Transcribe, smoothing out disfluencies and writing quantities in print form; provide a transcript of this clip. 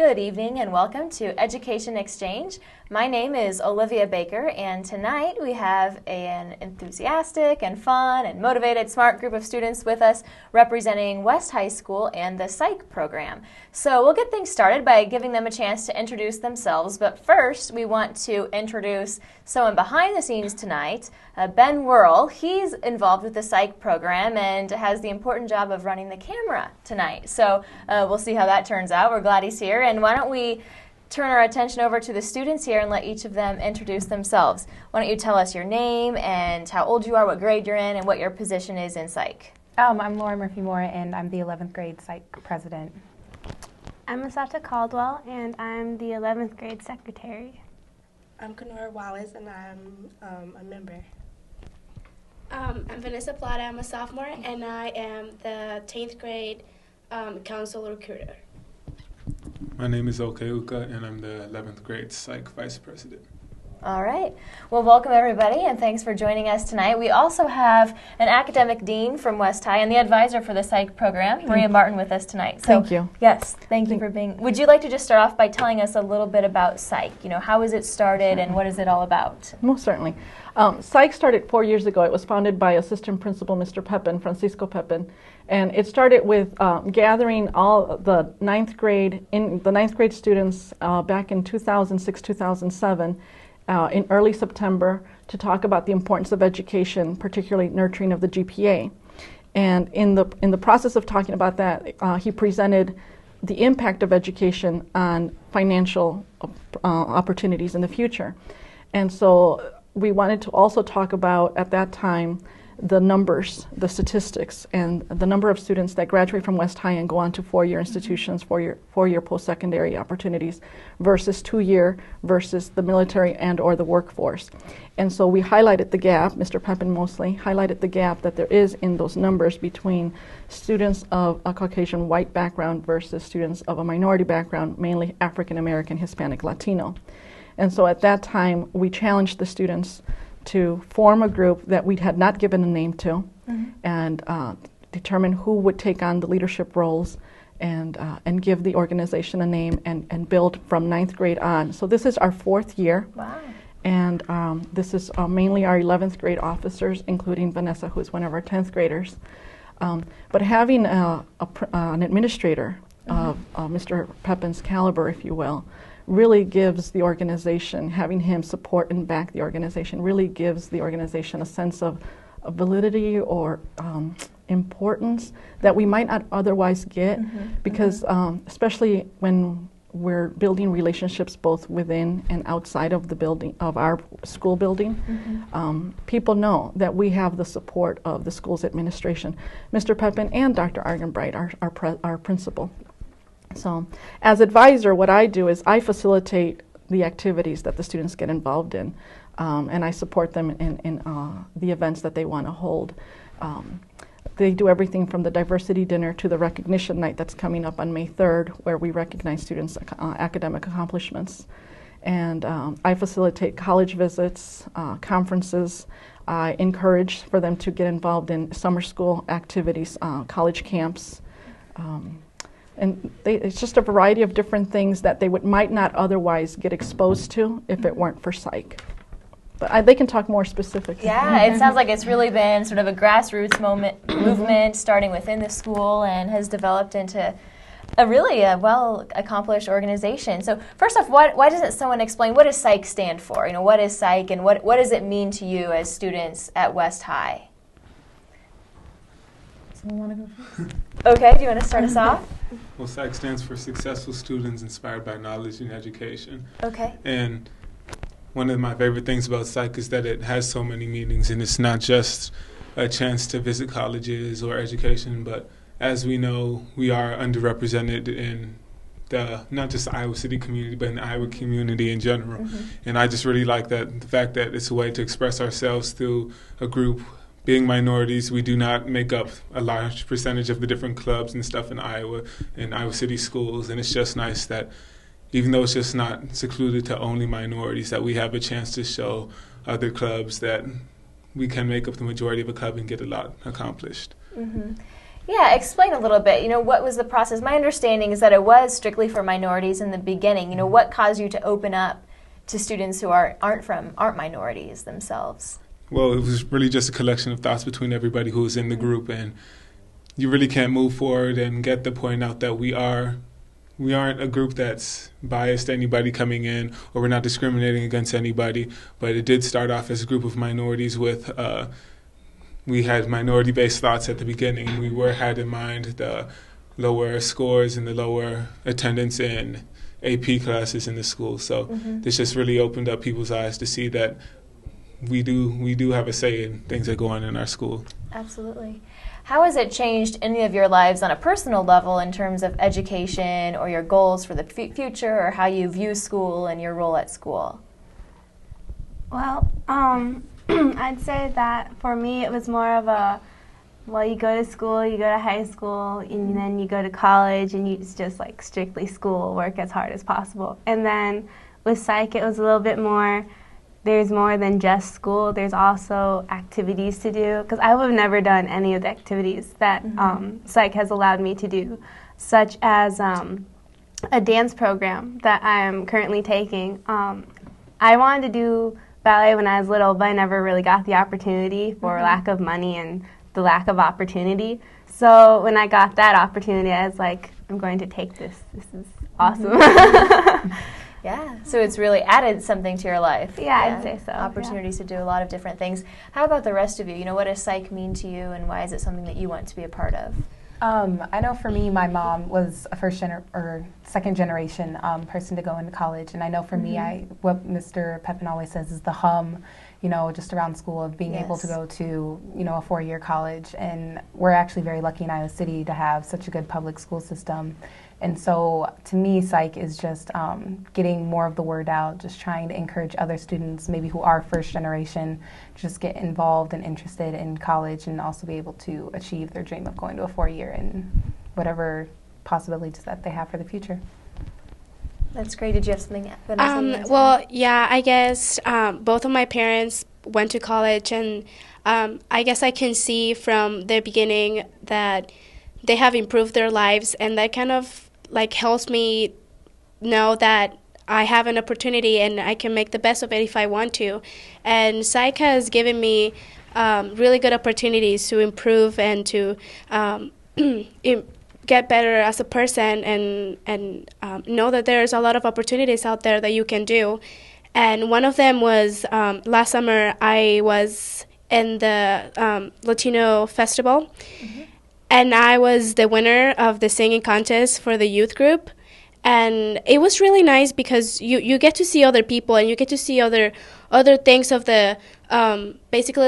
Good evening and welcome to Education Exchange. My name is Olivia Baker, and tonight we have an enthusiastic and fun and motivated smart group of students with us representing West High School and the SSIKE program. So we'll get things started by giving them a chance to introduce themselves, but first we want to introduce someone behind the scenes tonight, Ben Whirl. He's involved with the SSIKE program and has the important job of running the camera tonight. So we'll see how that turns out. We're glad he's here, and why don't we turn our attention over to the students here and let each of them introduce themselves. Why don't you tell us your name and how old you are, what grade you're in, and what your position is in SSIKE. I'm Laura Murphy-Moore, and I'm the 11th grade SSIKE president. I'm Asata Caldwell, and I'm the 11th grade secretary. I'm Kenora Wallace, and I'm a member. I'm Vanessa Plata. I'm a sophomore, and I am the 10th grade council recruiter. My name is Okeuka, and I'm the 11th grade SSIKE vice president. All right. Well, welcome everybody, and thanks for joining us tonight. We also have an academic dean from West High and the advisor for the SSIKE program, Maria Martin, with us tonight. So, thank you. Yes, thank you for being. Would you like to just start off by telling us a little bit about SSIKE? You know, how is it started and what is it all about? Most certainly. SSIKE started 4 years ago. It was founded by assistant principal Mr. Pepin, Francisco Pepin, and it started with gathering all the ninth grade students back in 2006, 2007. In early September to talk about the importance of education, particularly nurturing of the GPA. And in the process of talking about that, he presented the impact of education on financial opportunities in the future. And so we wanted to also talk about, at that time, the numbers, the statistics, and the number of students that graduate from West High and go on to four-year institutions, four-year post-secondary opportunities, versus two-year, versus the military and or the workforce. And so we highlighted the gap, Mr. Pepin mostly, highlighted the gap that there is in those numbers between students of a Caucasian white background versus students of a minority background, mainly African American, Hispanic, Latino. And so at that time, we challenged the students to form a group that we had not given a name to, and determine who would take on the leadership roles and give the organization a name and build from ninth grade on. So this is our fourth year. Wow. And this is mainly our 11th grade officers, including Vanessa, who is one of our 10th graders. But having an administrator of Mr. Pepin's caliber, if you will, really gives the organization, having him support and back the organization, really gives the organization a sense of validity or importance that we might not otherwise get, because especially when we're building relationships both within and outside of the building, of our school building, people know that we have the support of the school's administration, Mr. Pepin and Dr. Argenbright, our principal. So as advisor, what I do is I facilitate the activities that the students get involved in, and I support them in the events that they want to hold. They do everything from the diversity dinner to the recognition night that's coming up on May 3rd, where we recognize students' academic accomplishments. And I facilitate college visits, conferences. I encourage for them to get involved in summer school activities, college camps. And it's just a variety of different things that they might not otherwise get exposed to if it weren't for SSIKE. But they can talk more specifically. Yeah, it sounds like it's really been sort of a grassroots movement starting within the school and has developed into a really well-accomplished organization. So first off, why doesn't someone explain what does SSIKE stand for? You know, what is SSIKE and what does it mean to you as students at West High? Someone want to go first? Okay, do you want to start us off? Well, SSIKE stands for Successful Students Inspired by Knowledge and Education. Okay. And one of my favorite things about SSIKE is that it has so many meanings, and it's not just a chance to visit colleges or education, but as we know, we are underrepresented in not just the Iowa City community, but in the Iowa community in general. And I just really like the fact that it's a way to express ourselves through a group. Being minorities, we do not make up a large percentage of the different clubs and stuff in Iowa City schools, and it's just nice that even though it's just not secluded to only minorities, that we have a chance to show other clubs that we can make up the majority of a club and get a lot accomplished. Yeah, explain a little bit. What was the process? My understanding is that it was strictly for minorities in the beginning. What caused you to open up to students who aren't minorities themselves? Well, it was really just a collection of thoughts between everybody who was in the group, and you really can't move forward and get the point out that we aren't a group that's biased to anybody coming in, or we're not discriminating against anybody. But it did start off as a group of minorities with we had minority-based thoughts at the beginning. We had in mind the lower scores and the lower attendance in AP classes in the school. So this just really opened up people's eyes to see that we do have a say in things that go on in our school. Absolutely. How has it changed any of your lives on a personal level in terms of education or your goals for the future, or how you view school and your role at school? Well, I'd say that for me it was more of you go to school, you go to high school, and then you go to college, and it's just like strictly school, work as hard as possible. And then with psych, it was a little bit more, there's more than just school. There's also activities to do, because I would have never done any of the activities that psych has allowed me to do, such as a dance program that I'm currently taking. I wanted to do ballet when I was little, but I never really got the opportunity for lack of money and the lack of opportunity. So when I got that opportunity, I was like, I'm going to take this. This is awesome. Yeah, so it's really added something to your life. Yeah, I'd say so. Opportunities to do a lot of different things. How about the rest of you? What does psych mean to you, and why is it something that you want to be a part of? I know for me, my mom was a second generation person to go into college, and I know for me, what Mr. Pepin always says is the hum, just around school, of being able to go to, a 4-year college. And we're actually very lucky in Iowa City to have such a good public school system. And so to me, psych is just getting more of the word out, just trying to encourage other students, maybe who are first generation, just get involved and interested in college, and also be able to achieve their dream of going to a 4-year and whatever possibilities that they have for the future. That's great. Did you have something, Vanessa? Well, yeah, I guess both of my parents went to college, and I guess I can see from the beginning that they have improved their lives, and that kind of helps me know that I have an opportunity and I can make the best of it if I want to. And psych has given me really good opportunities to improve and to get better as a person, and know that there's a lot of opportunities out there that you can do. And one of them was last summer I was in the Latino festival, and I was the winner of the singing contest for the youth group. And it was really nice because you get to see other people, and you get to see other things of the basically